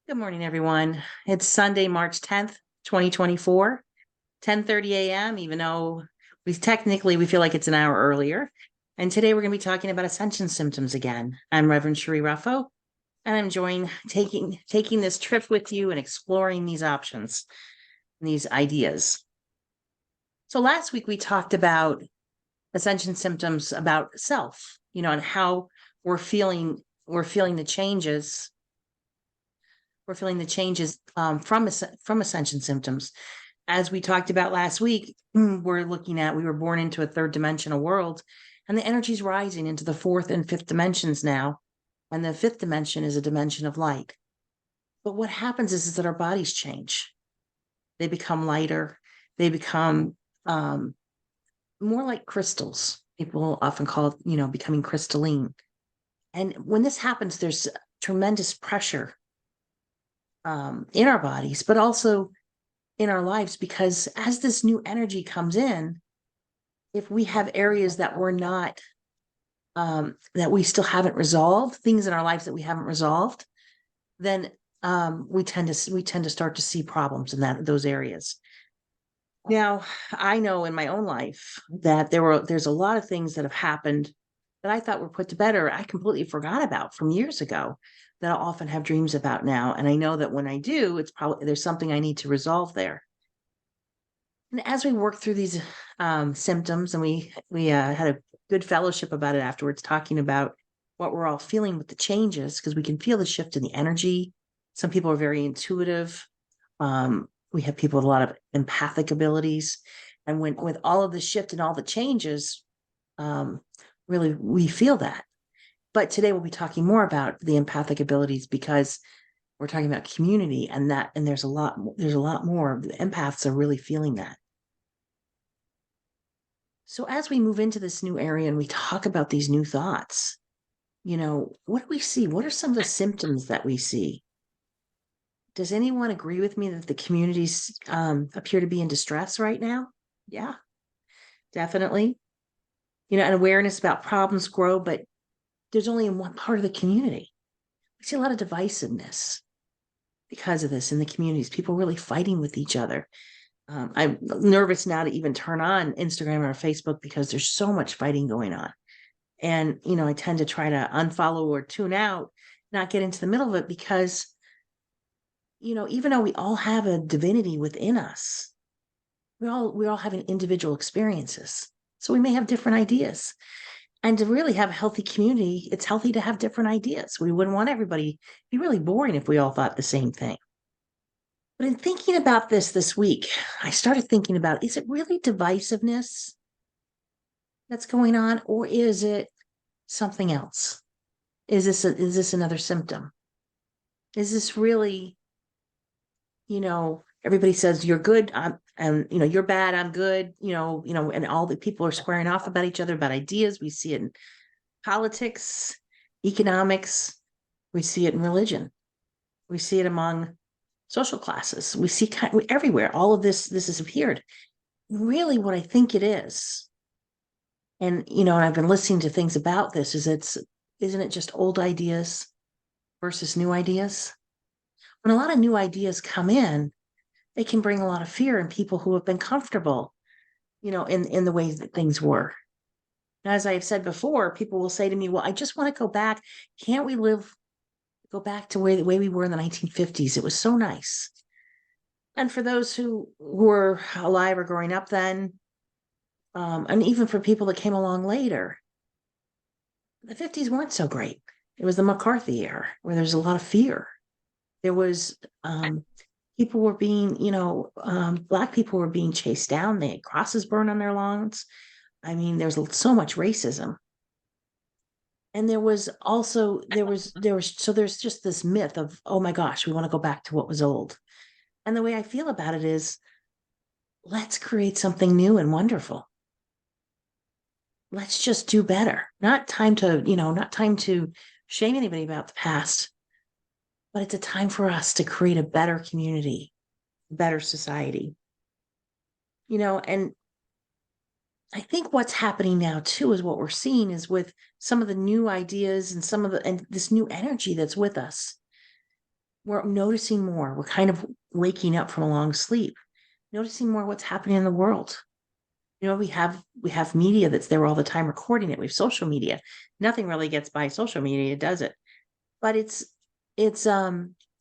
Good morning, everyone. It's Sunday, March 10th, 2024, 10:30 a.m., even though we feel like it's an hour earlier. And today we're going to be talking about Ascension symptoms again. I'm Reverend Cherie Ruffo, and I'm enjoying taking this trip with you and exploring these options, these ideas. So last week we talked about Ascension symptoms about self, and how we're feeling the changes from ascension symptoms. As we talked about last week, we were born into a third dimensional world, and the energy is rising into the fourth and fifth dimensions now. And the fifth dimension is a dimension of light. But what happens is that our bodies change. They become lighter. They become more like crystals. People often call it, becoming crystalline. And when this happens, there's tremendous pressure in our bodies, but also in our lives, because as this new energy comes in, if we have areas that we're not, that we still haven't resolved, things in our lives that we haven't resolved, then we tend to start to see problems in those areas. Now, I know in my own life that there's a lot of things that have happened that I thought were put to bed or I completely forgot about from years ago that I'll often have dreams about now. And I know that when I do, there's something I need to resolve there. And as we work through these symptoms, and we had a good fellowship about it afterwards, talking about what we're all feeling with the changes, because we can feel the shift in the energy. Some people are very intuitive. We have people with a lot of empathic abilities. And with all of the shift and all the changes, really, we feel that. But today we'll be talking more about the empathic abilities, because we're talking about community, and there's a lot more. The empaths are really feeling that. So as we move into this new area and we talk about these new thoughts, what do we see? What are some of the symptoms that we see? Does anyone agree with me that the communities appear to be in distress right now? Yeah, definitely. And awareness about problems grow, but there's only in one part of the community. We see a lot of divisiveness because of this in the communities, people really fighting with each other. I'm nervous now to even turn on Instagram or Facebook because there's so much fighting going on. And, I tend to try to unfollow or tune out, not get into the middle of it, because, even though we all have a divinity within us, we're all having individual experiences. So we may have different ideas. And to really have a healthy community, it's healthy to have different ideas. We wouldn't want everybody to be really boring if we all thought the same thing. But in thinking about this week, I started thinking about, is it really divisiveness that's going on, or is it something else? Is this another symptom? Is this really, everybody says you're good, and you're bad, I'm good, and all the people are squaring off about each other, about ideas. We see it in politics, economics, we see it in religion, we see it among social classes, we see everywhere. All of this has appeared. Really, what I think it is, and I've been listening to things about this, isn't it just old ideas versus new ideas? When a lot of new ideas come in, they can bring a lot of fear in people who have been comfortable, in the ways that things were. And as I've said before, people will say to me, well, I just want to go back. Can't we go back to the way we were in the 1950s? It was so nice. And for those who were alive or growing up then, and even for people that came along later, the 50s weren't so great. It was the McCarthy era where there's a lot of fear. There was people were being, Black people were being chased down. They had crosses burned on their lawns. I mean, there's so much racism. And there's just this myth of, oh my gosh, we want to go back to what was old. And the way I feel about it is, let's create something new and wonderful. Let's just do better. Not time to shame anybody about the past, but it's a time for us to create a better community, better society. And I think what's happening now too is what we're seeing is with some of the new ideas and and this new energy that's with us. we're noticing more. We're kind of waking up from a long sleep, noticing more what's happening in the world. We have media that's there all the time recording it. We have social media. Nothing really gets by social media, does it? But it's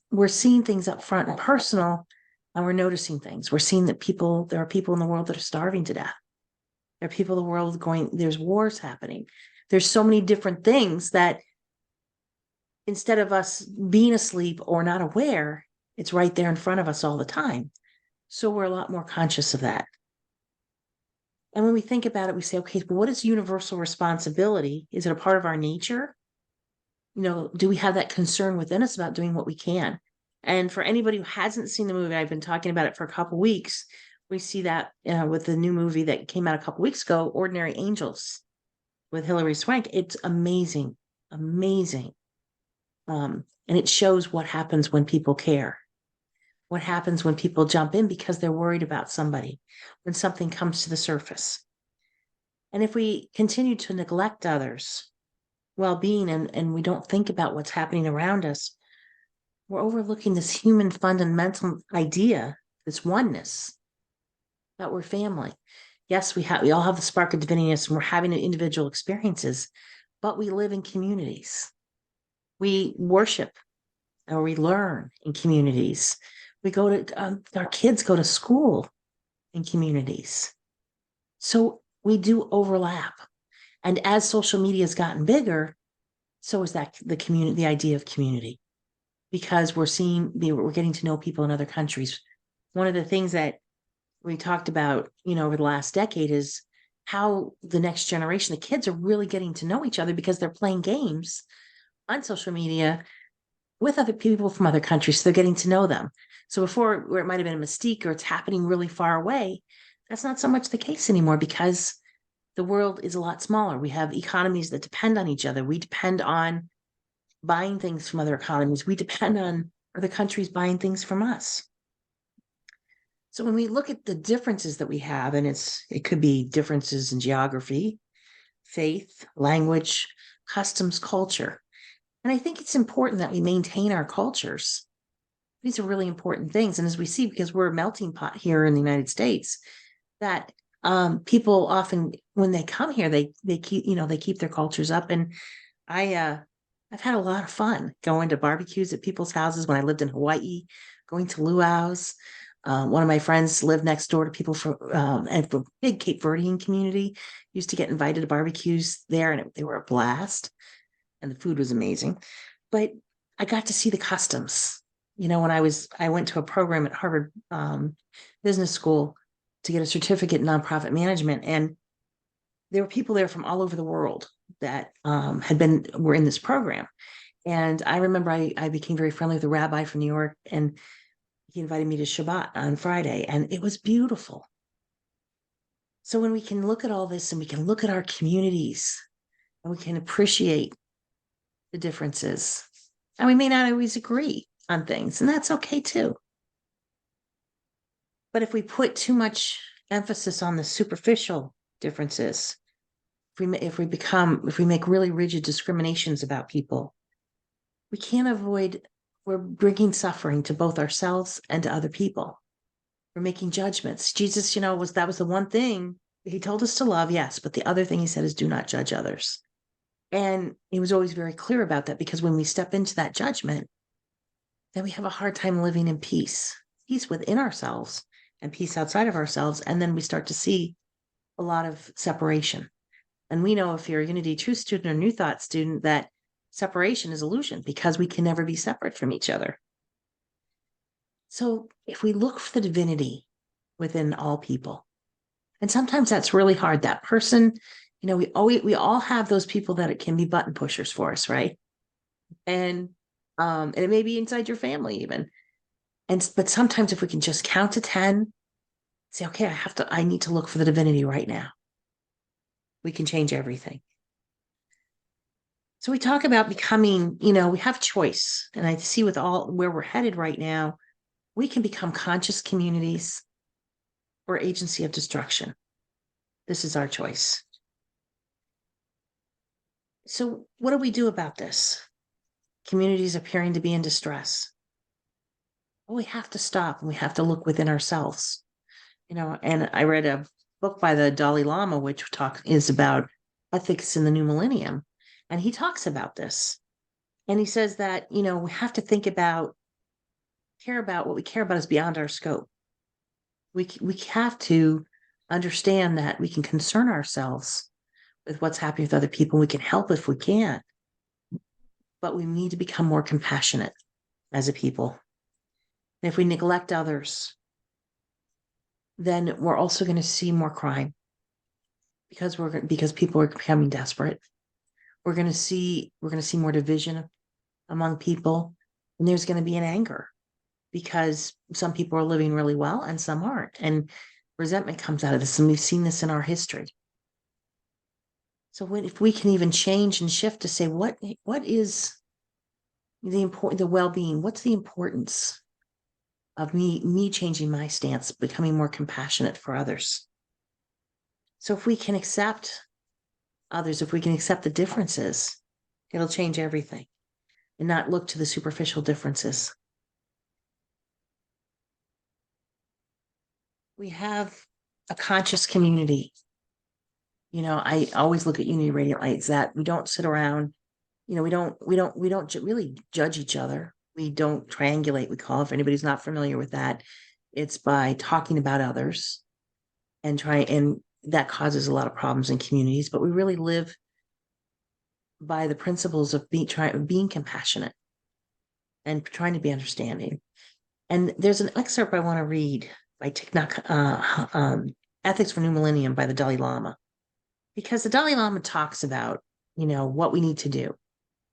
we're seeing things up front and personal, and we're noticing things. We're seeing that there are people in the world that are starving to death. There are people in the world there's wars happening. There's so many different things that instead of us being asleep or not aware, it's right there in front of us all the time. So we're a lot more conscious of that. And when we think about it, we say, okay, well, what is universal responsibility? Is it a part of our nature? Do we have that concern within us about doing what we can? And for anybody who hasn't seen the movie, I've been talking about it for a couple weeks. We see that with the new movie that came out a couple weeks ago, Ordinary Angels, with Hilary Swank. It's amazing, amazing. And it shows what happens when people care. What happens when people jump in because they're worried about somebody, when something comes to the surface. And if we continue to neglect others' well-being and we don't think about what's happening around us, we're overlooking this human fundamental idea, this oneness, that we're family. Yes, we all have the spark of divinity-ness and we're having individual experiences, but we live in communities. We worship or we learn in communities. Our kids go to school in communities. So we do overlap. And as social media has gotten bigger, so is that the idea of community, because we're getting to know people in other countries. One of the things that we talked about, over the last decade is how the next generation, the kids are really getting to know each other because they're playing games on social media with other people from other countries. So they're getting to know them. So before, where it might have been a mystique or it's happening really far away, that's not so much the case anymore because the world is a lot smaller. We have economies that depend on each other. We depend on buying things from other economies. We depend on other countries buying things from us. So when we look at the differences that we have, and it could be differences in geography, faith, language, customs, culture. And I think it's important that we maintain our cultures. These are really important things. And as we see, because we're a melting pot here in the United States, that people often, when they come here, they keep their cultures up. And I've had a lot of fun going to barbecues at people's houses when I lived in Hawaii, going to luau's. One of my friends lived next door to people from a big Cape Verdean community, used to get invited to barbecues there, and they were a blast. And the food was amazing. But I got to see the customs. When I went to a program at Harvard Business School to get a certificate in nonprofit management, and there were people there from all over the world that were in this program. And I remember I became very friendly with a rabbi from New York, and he invited me to Shabbat on Friday, and it was beautiful. So when we can look at all this and we can look at our communities and we can appreciate the differences, and we may not always agree on things, and that's okay too. But if we put too much emphasis on the superficial differences, if we make really rigid discriminations about people, we can't avoid, we're bringing suffering to both ourselves and to other people. We're making judgments. Jesus, that was the one thing he told us to love, yes, but the other thing he said is do not judge others. And he was always very clear about that, because when we step into that judgment, then we have a hard time living in peace within ourselves and peace outside of ourselves. And then we start to see a lot of separation. And we know, if you're a Unity Truth student or New Thought student, that separation is illusion, because we can never be separate from each other. So if we look for the divinity within all people, and sometimes that's really hard, that person, we all have those people that it can be button pushers for us, right? And it may be inside your family even. But sometimes if we can just count to 10, say, okay, I need to look for the divinity right now, we can change everything. So we talk about becoming, we have choice. And I see with all where we're headed right now, we can become conscious communities or agency of destruction. This is our choice. So what do we do about this? Communities appearing to be in distress. we have to stop and we have to look within ourselves. And I read a book by the Dalai Lama, which is about ethics in the new millennium. And he talks about this. And he says that, we have to care about what we care about is beyond our scope. We have to understand that we can concern ourselves with what's happening with other people. We can help if we can, but we need to become more compassionate as a people. And if we neglect others, then we're also going to see more crime because people are becoming desperate. We're going to see more division among people, and there's going to be an anger because some people are living really well and some aren't, and resentment comes out of this, and we've seen this in our history. So if we can even change and shift to say what is the well-being, what's the importance of me changing my stance, becoming more compassionate for others. So if we can accept others, if we can accept the differences, it'll change everything and not look to the superficial differences. We have a conscious community. I always look at Unity Radiant Lights that we don't sit around, we don't really judge each other. We don't triangulate, we call it. If anybody's not familiar with that, it's by talking about others and that causes a lot of problems in communities. But we really live by the principles of being compassionate and trying to be understanding. And there's an excerpt I want to read by Thich Nhat, Ethics for New Millennium by the Dalai Lama, because the Dalai Lama talks about, what we need to do.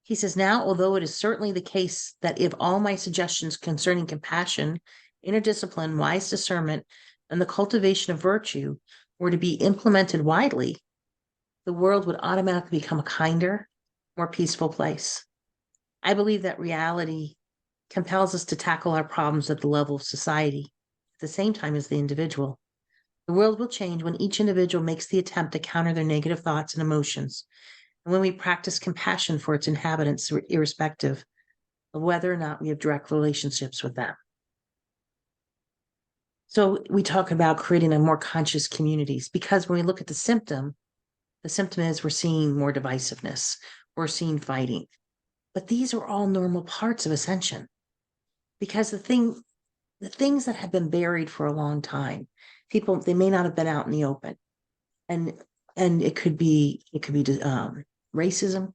He says, now, although it is certainly the case that if all my suggestions concerning compassion, inner discipline, wise discernment, and the cultivation of virtue were to be implemented widely, the world would automatically become a kinder, more peaceful place. I believe that reality compels us to tackle our problems at the level of society, at the same time as the individual. The world will change when each individual makes the attempt to counter their negative thoughts and emotions, and when we practice compassion for its inhabitants, irrespective of whether or not we have direct relationships with them. So we talk about creating a more conscious communities, because when we look at the symptom is we're seeing more divisiveness, we're seeing fighting. But these are all normal parts of ascension, because the things that have been buried for a long time, they may not have been out in the open, and it could be racism,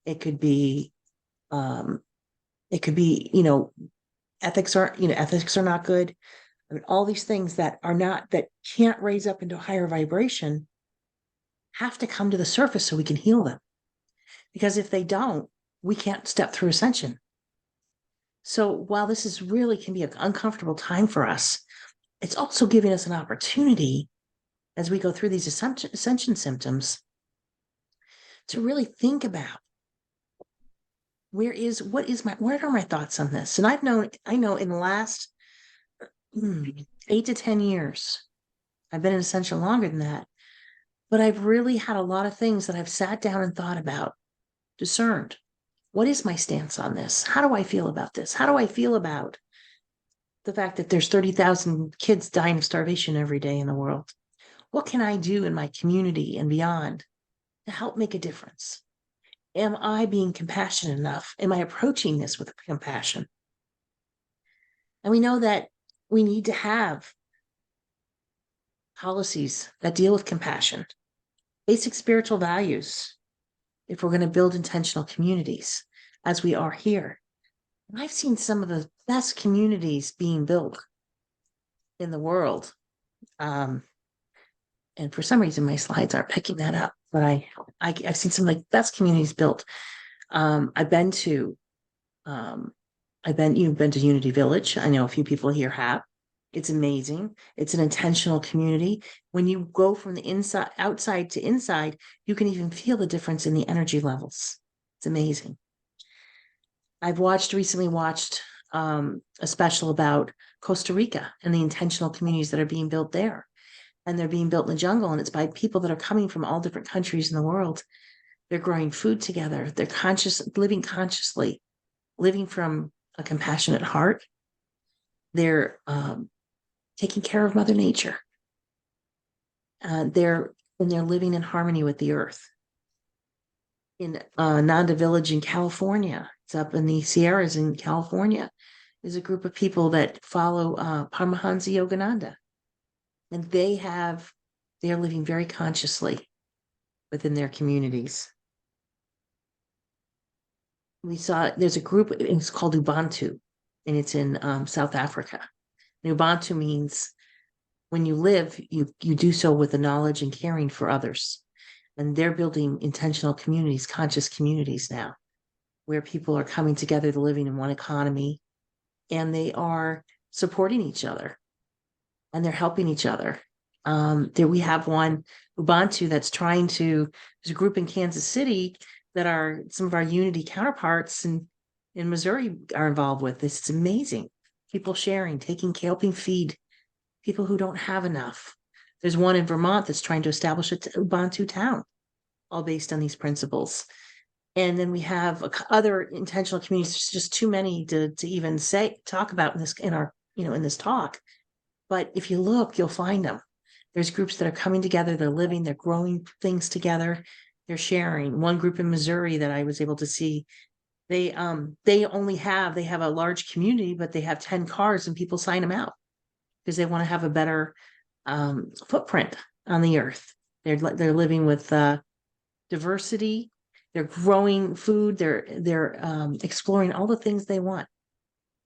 it could be ethics are not good. I mean, all these things that can't raise up into a higher vibration have to come to the surface so we can heal them. Because if they don't, we can't step through ascension. So while this really can be an uncomfortable time for us, it's also giving us an opportunity as we go through these ascension symptoms to really think about what are my thoughts on this? And I know in the last 8 to 10 years, I've been in Ascension longer than that, but I've really had a lot of things that I've sat down and thought about, discerned. What is my stance on this? How do I feel about this? How do I feel about the fact that there's 30,000 kids dying of starvation every day in the world? What can I do in my community and beyond to help make a difference? Am I being compassionate enough? Am I approaching this with compassion? And we know that we need to have policies that deal with compassion, basic spiritual values, if we're going to build intentional communities, as we are here. And I've seen some of the best communities being built in the world. And for some reason, my slides aren't picking that up, but I've seen some of the best communities built. You've been to Unity Village. I know a few people here have. It's amazing. It's an intentional community. When you go from the outside to inside, you can even feel the difference in the energy levels. It's amazing. I've recently watched a special about Costa Rica and the intentional communities that are being built there. And they're being built in the jungle, and it's by people that are coming from all different countries in the world. They're growing food together. They're living consciously, living from a compassionate heart. They're taking care of Mother Nature. They're living in harmony with the earth. In Nanda Village in California, it's up in the Sierras in California, is a group of people that follow Paramahansa Yogananda, and they are living very consciously within their communities. We saw there's a group, it's called Ubuntu, and it's in South Africa. And Ubuntu means when you live, you do so with the knowledge and caring for others. And they're building intentional communities, conscious communities now, where people are coming together to living in one economy, and they are supporting each other and they're helping each other. There we have one Ubuntu that's there's a group in Kansas City that are some of our Unity counterparts in Missouri are involved with this. It's amazing. People sharing, helping feed people who don't have enough. There's one in Vermont that's trying to establish an Ubuntu town, all based on these principles. And then we have other intentional communities. There's just too many to even talk about in this talk. But if you look, you'll find them. There's groups that are coming together, they're living, they're growing things together, they're sharing. One group in Missouri that I was able to see, they have a large community, but they have 10 cars and people sign them out because they want to have a better footprint on the earth. They're living with diversity, they're growing food, they're exploring all the things they want.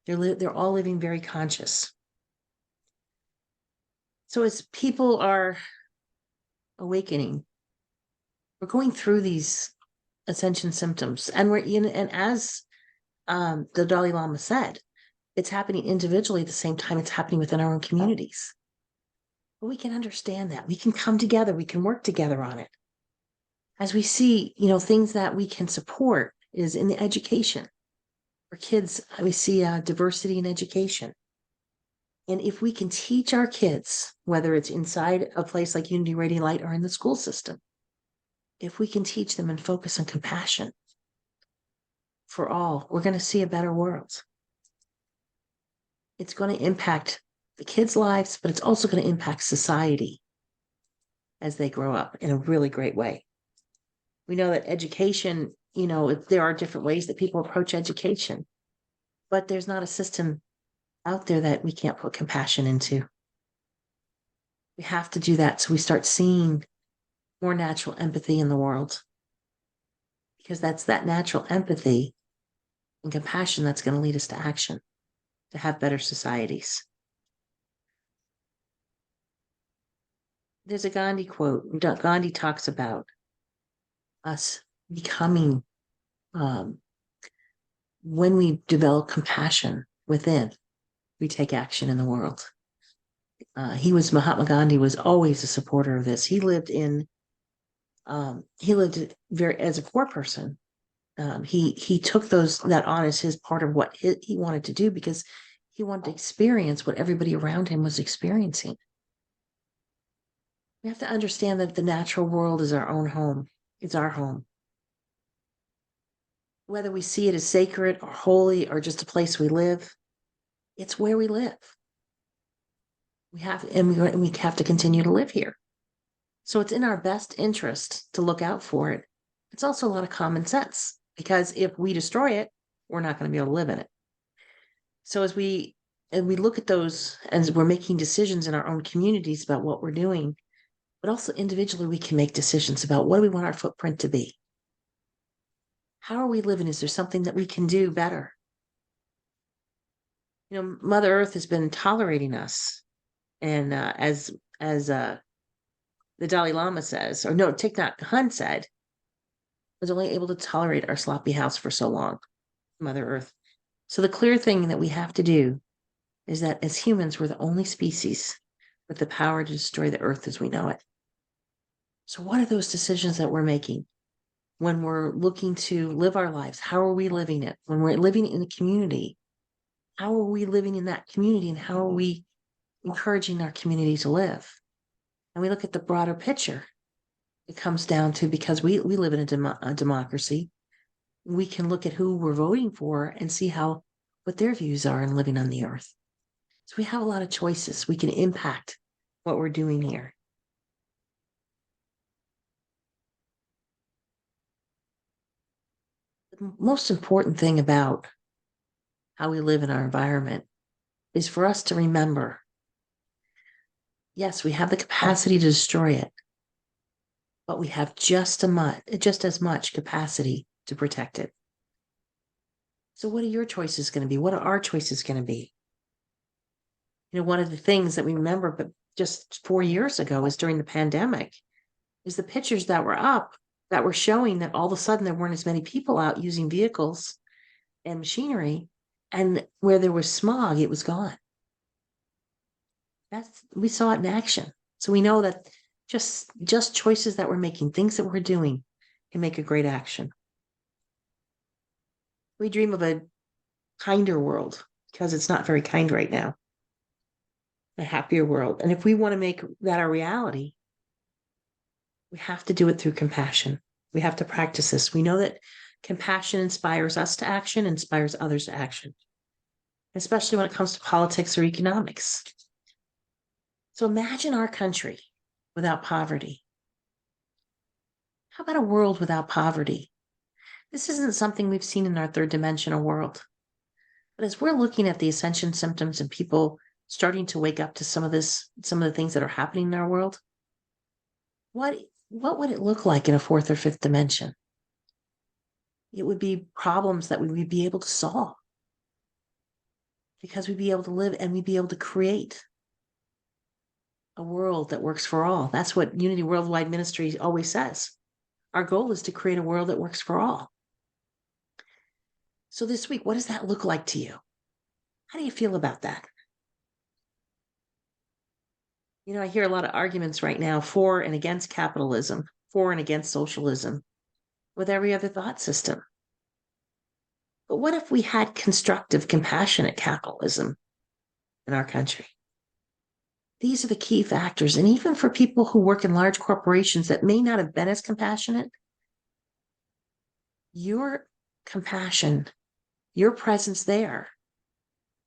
They're all living very conscious. So as people are awakening, we're going through these ascension symptoms, and as the Dalai Lama said, it's happening individually at the same time it's happening within our own communities. But we can understand that. We can come together, we can work together on it. As we see, things that we can support is in the education. For kids, we see diversity in education. And if we can teach our kids, whether it's inside a place like Unity Radiant Light or in the school system, if we can teach them and focus on compassion for all, we're going to see a better world. It's going to impact the kids' lives, but it's also going to impact society as they grow up in a really great way. We know that education, there are different ways that people approach education, but there's not a system out there that we can't put compassion into. We have to do that so we start seeing more natural empathy in the world, because that's that natural empathy and compassion that's going to lead us to action, to have better societies. There's a Gandhi quote. Gandhi talks about us becoming, when we develop compassion within, we take action in the world. Mahatma Gandhi was always a supporter of this. He lived as a poor person. He took that on as his part of what he wanted to do, because he wanted to experience what everybody around him was experiencing. We have to understand that the natural world is our own home. It's our home. Whether we see it as sacred or holy or just a place we live, it's where we live. We have to continue to live here. So it's in our best interest to look out for it. It's also a lot of common sense, because if we destroy it, we're not going to be able to live in it. So as we look at those, as we're making decisions in our own communities about what we're doing, but also individually, we can make decisions about what do we want our footprint to be? How are we living? Is there something that we can do better? Mother Earth has been tolerating us. And as the Dalai Lama says, or no, Thich Nhat Hanh said, was only able to tolerate our sloppy house for so long, Mother Earth. So the clear thing that we have to do is that as humans, we're the only species with the power to destroy the earth as we know it. So what are those decisions that we're making when we're looking to live our lives? How are we living it? When we're living in a community, how are we living in that community, and how are we encouraging our community to live? And we look at the broader picture. It comes down to, because we live in a democracy, we can look at who we're voting for and see what their views are in living on the earth. So we have a lot of choices. We can impact what we're doing here. The most important thing about how we live in our environment is for us to remember, yes, we have the capacity to destroy it, but we have just as much capacity to protect it. So what are your choices going to be? What are our choices going to be? One of the things that we remember, but just 4 years ago is during the pandemic, is the pictures that were up that were showing that all of a sudden there weren't as many people out using vehicles and machinery, and where there was smog, it was gone. We saw it in action. So we know that just choices that we're making, things that we're doing, can make a great action. We dream of a kinder world because it's not very kind right now. A happier world. And if we want to make that a reality, we have to do it through compassion. We have to practice this. We know that compassion inspires us to action, inspires others to action, especially when it comes to politics or economics. So imagine our country without poverty. How about a world without poverty? This isn't something we've seen in our third dimensional world. But as we're looking at the ascension symptoms and people starting to wake up to some of the things that are happening in our world, what would it look like in a fourth or fifth dimension? It would be problems that we would be able to solve because we'd be able to live and we'd be able to create a world that works for all. That's what Unity Worldwide Ministry always says. Our goal is to create a world that works for all. So this week, what does that look like to you? How do you feel about that? I hear a lot of arguments right now for and against capitalism, for and against socialism, with every other thought system. But what if we had constructive, compassionate capitalism in our country? These are the key factors. And even for people who work in large corporations that may not have been as compassionate, your compassion, your presence there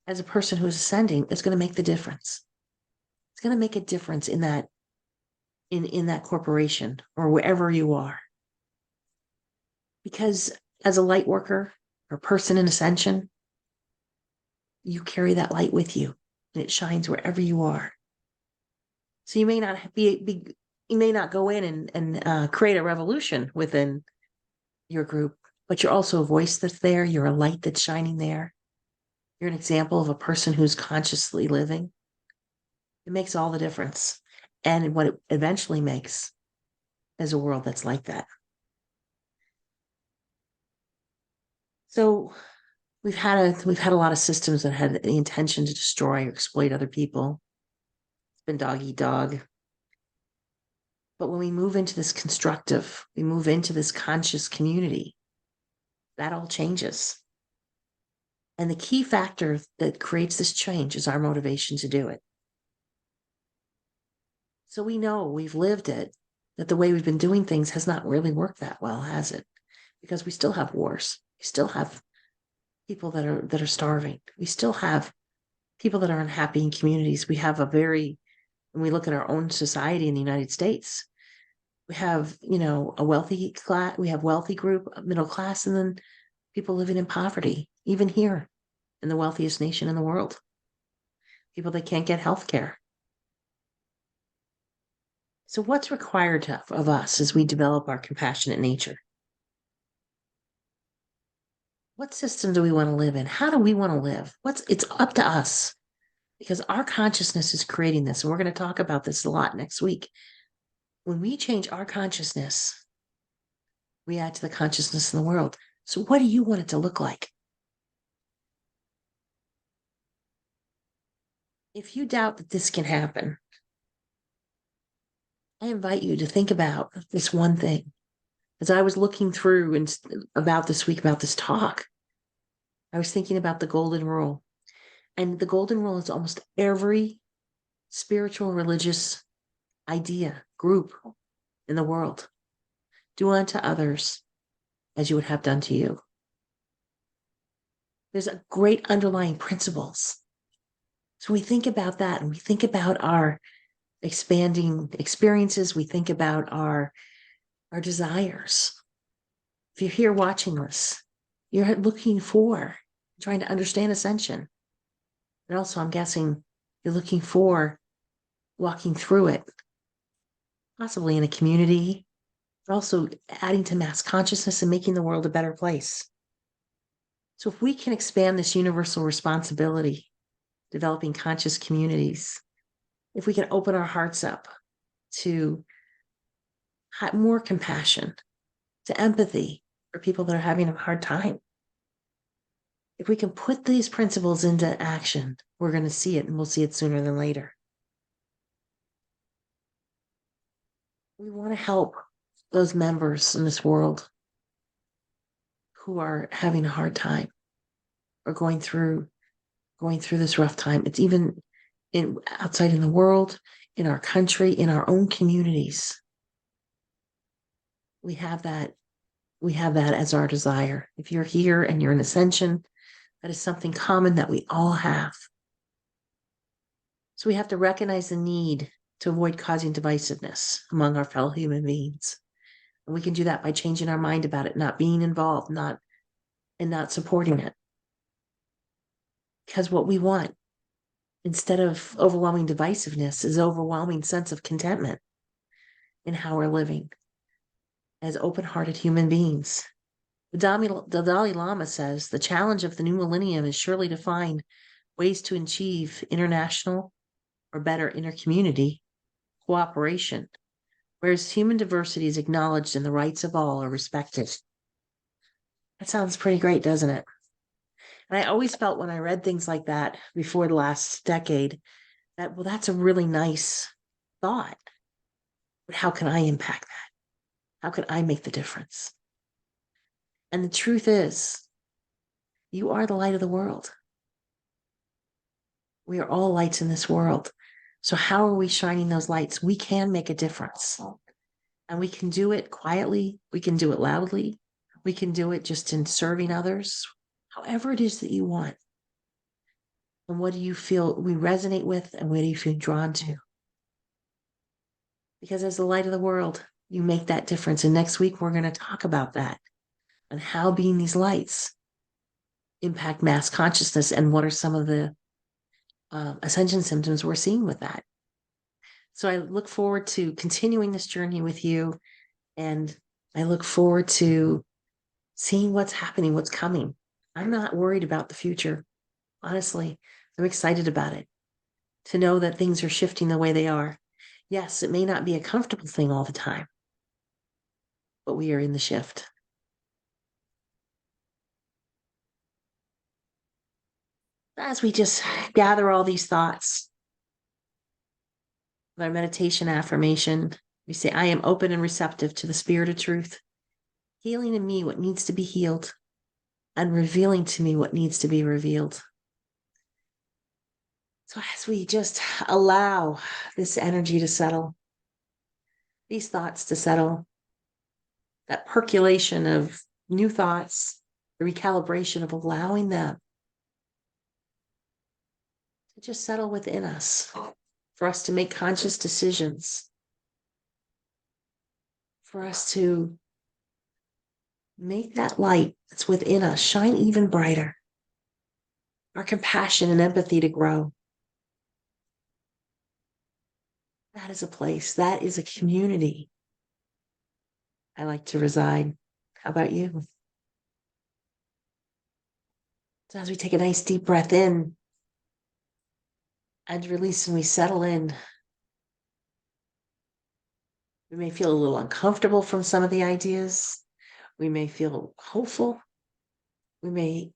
as a person who's ascending is going to make the difference. It's going to make a difference in that corporation or wherever you are. Because as a light worker or person in ascension, you carry that light with you and it shines wherever you are. So you may not you may not go in and create a revolution within your group, but you're also a voice that's there. You're a light that's shining there. You're an example of a person who's consciously living. It makes all the difference. And what it eventually makes is a world that's like that. So we've had a lot of systems that had the intention to destroy or exploit other people. It's been dog eat dog. But when we move into this constructive, we move into this conscious community, that all changes. And the key factor that creates this change is our motivation to do it. So we know we've lived it, that the way we've been doing things has not really worked that well, has it? Because we still have wars. We still have people that are starving. We still have people that are unhappy in communities. We have when we look at our own society in the United States, we have, a wealthy class, we have wealthy group, middle class, and then people living in poverty, even here in the wealthiest nation in the world. People that can't get health care. So what's required of us as we develop our compassionate nature? What system do we want to live in? How do we want to live? It's up to us because our consciousness is creating this. And we're going to talk about this a lot next week. When we change our consciousness, we add to the consciousness in the world. So what do you want it to look like? If you doubt that this can happen, I invite you to think about this one thing. As I was looking through about this week, about this talk, I was thinking about the golden rule. And the golden rule is almost every spiritual, religious idea, group in the world. Do unto others as you would have done to you. There's a great underlying principles So we think about that, and we think about our expanding experiences. We think about our desires. If you're here watching this, you're looking for, trying to understand ascension. And also, I'm guessing you're looking for walking through it, possibly in a community, but also adding to mass consciousness and making the world a better place. So if we can expand this universal responsibility, developing conscious communities, if we can open our hearts up to more compassion, to empathy for people that are having a hard time, if we can put these principles into action, we're going to see it, and we'll see it sooner than later. We want to help those members in this world who are having a hard time or going through this rough time. It's even outside in the world, in our country, in our own communities. We have that as our desire. If you're here and you're in Ascension, that is something common that we all have. So we have to recognize the need to avoid causing divisiveness among our fellow human beings. And we can do that by changing our mind about it, not being involved, not supporting it. Because what we want, instead of overwhelming divisiveness, is overwhelming sense of contentment in how we're living as open-hearted human beings. The Dalai Lama says the challenge of the new millennium is surely to find ways to achieve international or better intercommunity cooperation, whereas human diversity is acknowledged and the rights of all are respected. That sounds pretty great, doesn't it? And I always felt when I read things like that before the last decade that, well, that's a really nice thought. But how can I impact that? How can I make the difference? And the truth is, you are the light of the world. We are all lights in this world. So how are we shining those lights? We can make a difference. And we can do it quietly. We can do it loudly. We can do it just in serving others, however it is that you want. And what do you feel we resonate with, and what do you feel drawn to? Because as the light of the world, you make that difference. And next week, we're going to talk about that and how being these lights impact mass consciousness and what are some of the ascension symptoms we're seeing with that. So I look forward to continuing this journey with you, and I look forward to seeing what's happening, what's coming. I'm not worried about the future. Honestly, I'm excited about it, to know that things are shifting the way they are. Yes, it may not be a comfortable thing all the time, but we are in the shift. As we just gather all these thoughts, with our meditation affirmation, we say, I am open and receptive to the spirit of truth, healing in me what needs to be healed, and revealing to me what needs to be revealed. So as we just allow this energy to settle, these thoughts to settle, that percolation of new thoughts, the recalibration of allowing them to just settle within us, for us to make conscious decisions, for us to make that light that's within us shine even brighter, our compassion and empathy to grow. That is a place, that is a community I like to reside. How about you? So as we take a nice deep breath in and release, and we settle in, we may feel a little uncomfortable from some of the ideas. We may feel hopeful. We may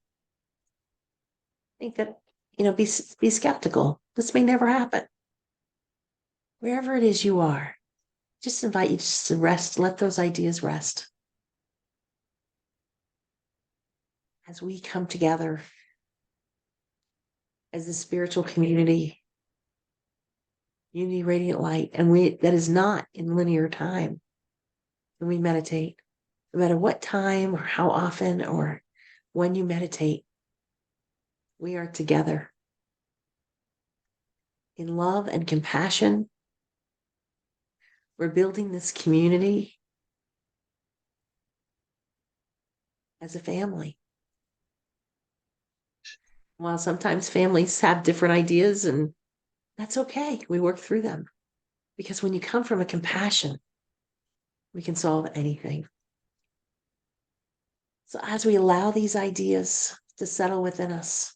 think that, be skeptical. This may never happen. Wherever it is you are, just invite you just to rest, let those ideas rest. As we come together as a spiritual community, unity, radiant light, and that is not in linear time. When we meditate, no matter what time or how often or when you meditate, we are together. in love and compassion. We're building this community as a family. While sometimes families have different ideas, and that's okay. We work through them. Because when you come from a compassion, we can solve anything. So as we allow these ideas to settle within us,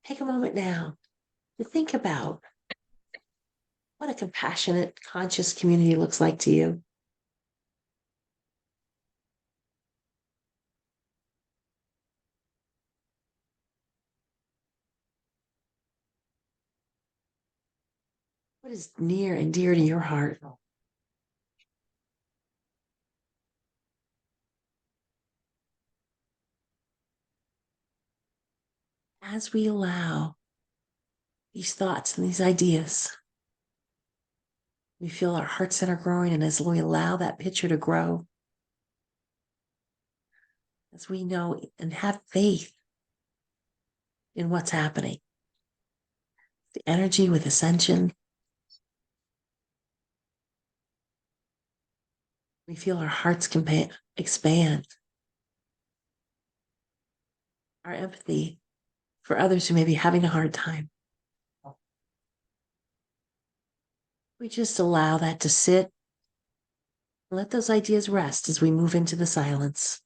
take a moment now to think about what a compassionate, conscious community looks like to you. What is near and dear to your heart? As we allow these thoughts and these ideas, we feel our heart center growing, and as we allow that picture to grow, as we know and have faith in what's happening, the energy with Ascension, we feel our hearts expand, our empathy for others who may be having a hard time. We just allow that to sit, and let those ideas rest as we move into the silence.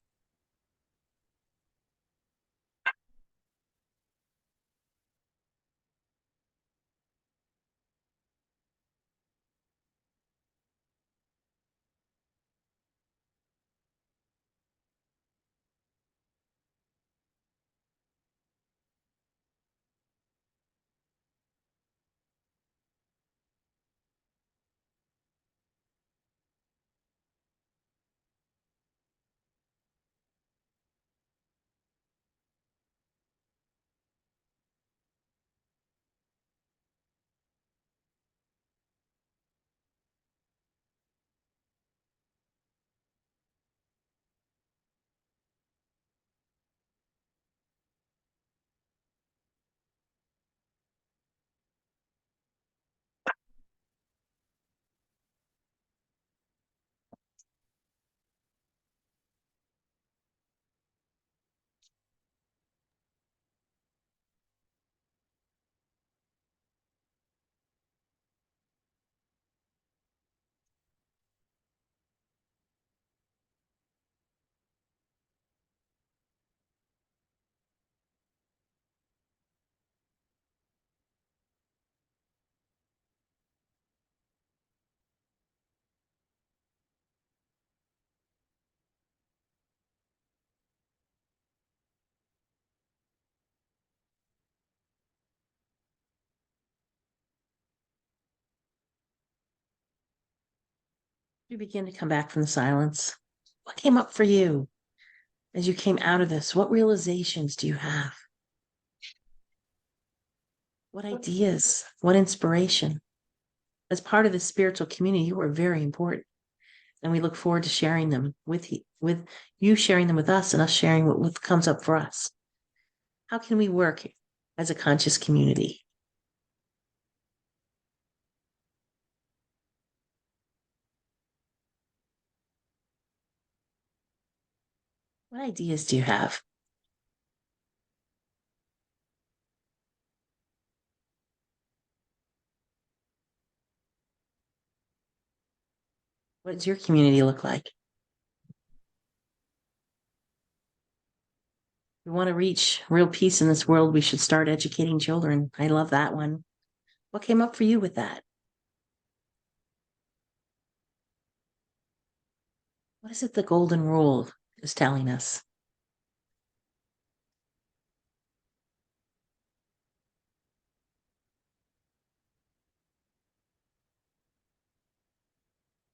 You begin to come back from the silence. What came up for you as you came out of this? What realizations do you have? What ideas? What inspiration? As part of the spiritual community, you are very important. And we look forward to sharing them with you sharing them with us, and us sharing what comes up for us. How can we work as a conscious community? What ideas do you have? What does your community look like? We want to reach real peace in this world. We should start educating children. I love that one. What came up for you with that? What is it the golden rule is telling us?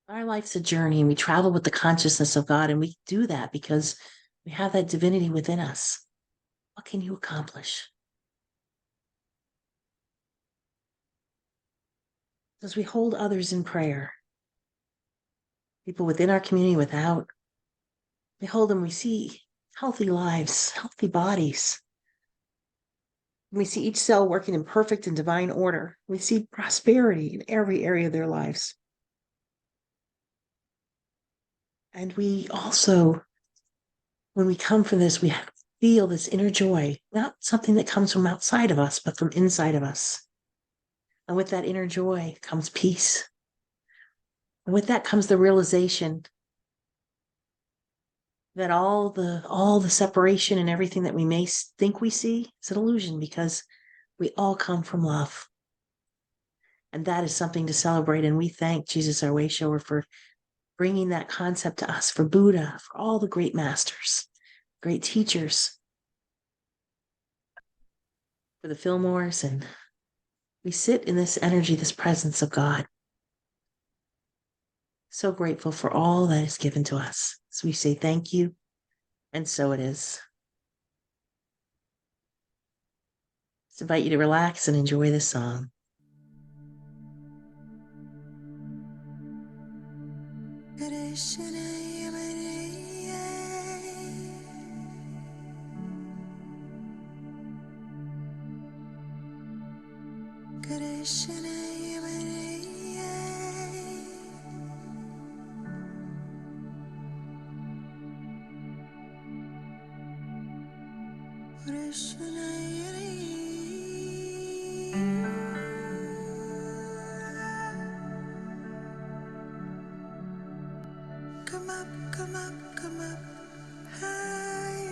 Our life's a journey, and we travel with the consciousness of God, and we do that because we have that divinity within us. What can you accomplish? As we hold others in prayer, people within our community, without, we hold them, we see healthy lives, healthy bodies. We see each cell working in perfect and divine order. We see prosperity in every area of their lives. And we also, when we come from this, we feel this inner joy, not something that comes from outside of us, but from inside of us. And with that inner joy comes peace. And with that comes the realization that all the separation and everything that we may think we see is an illusion, because we all come from love. And that is something to celebrate. And we thank Jesus, our way shower, for bringing that concept to us, for Buddha, for all the great masters, great teachers, for the Fillmores. And we sit in this energy, this presence of God. So grateful for all that is given to us. So we say thank you. And so it is. Let's invite you to relax and enjoy this song. Come up, come up, come up higher.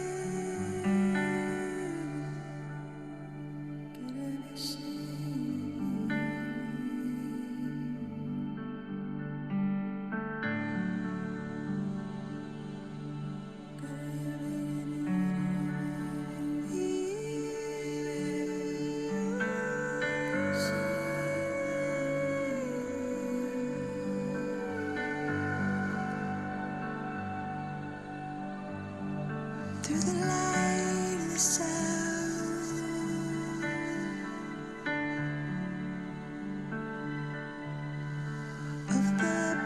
Through the light and the sound of the blood,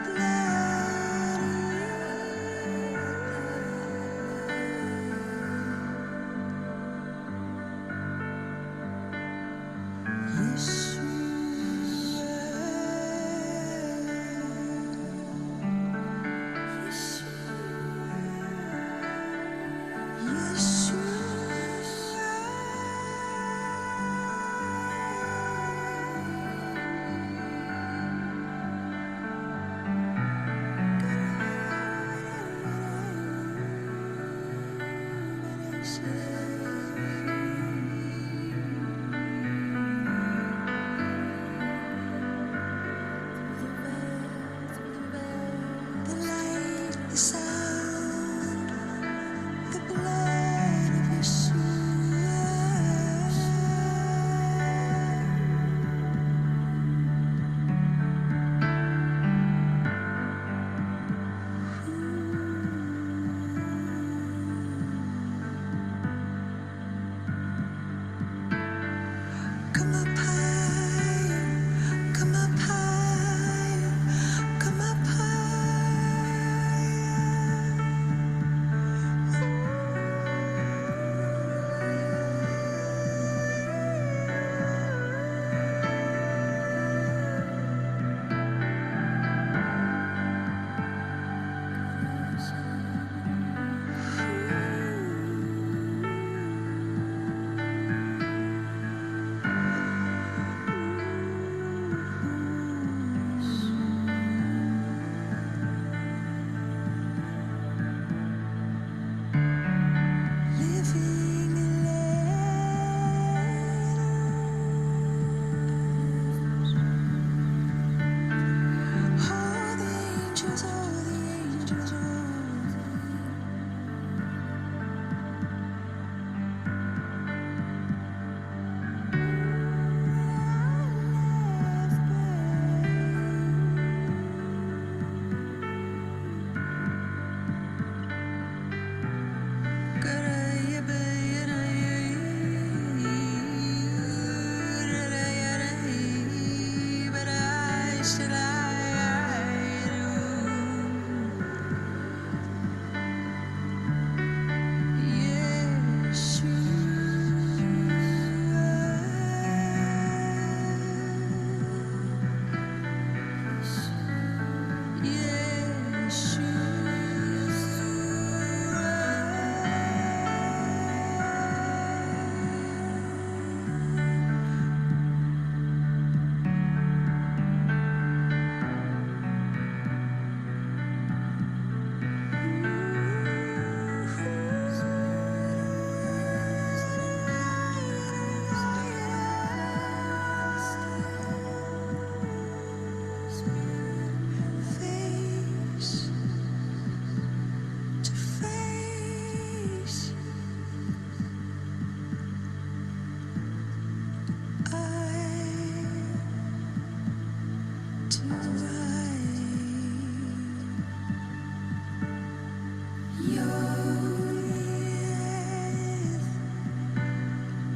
the light, the sound, the blood of Yeshua. Come up higher, come up higher, come up higher.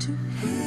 to heaven.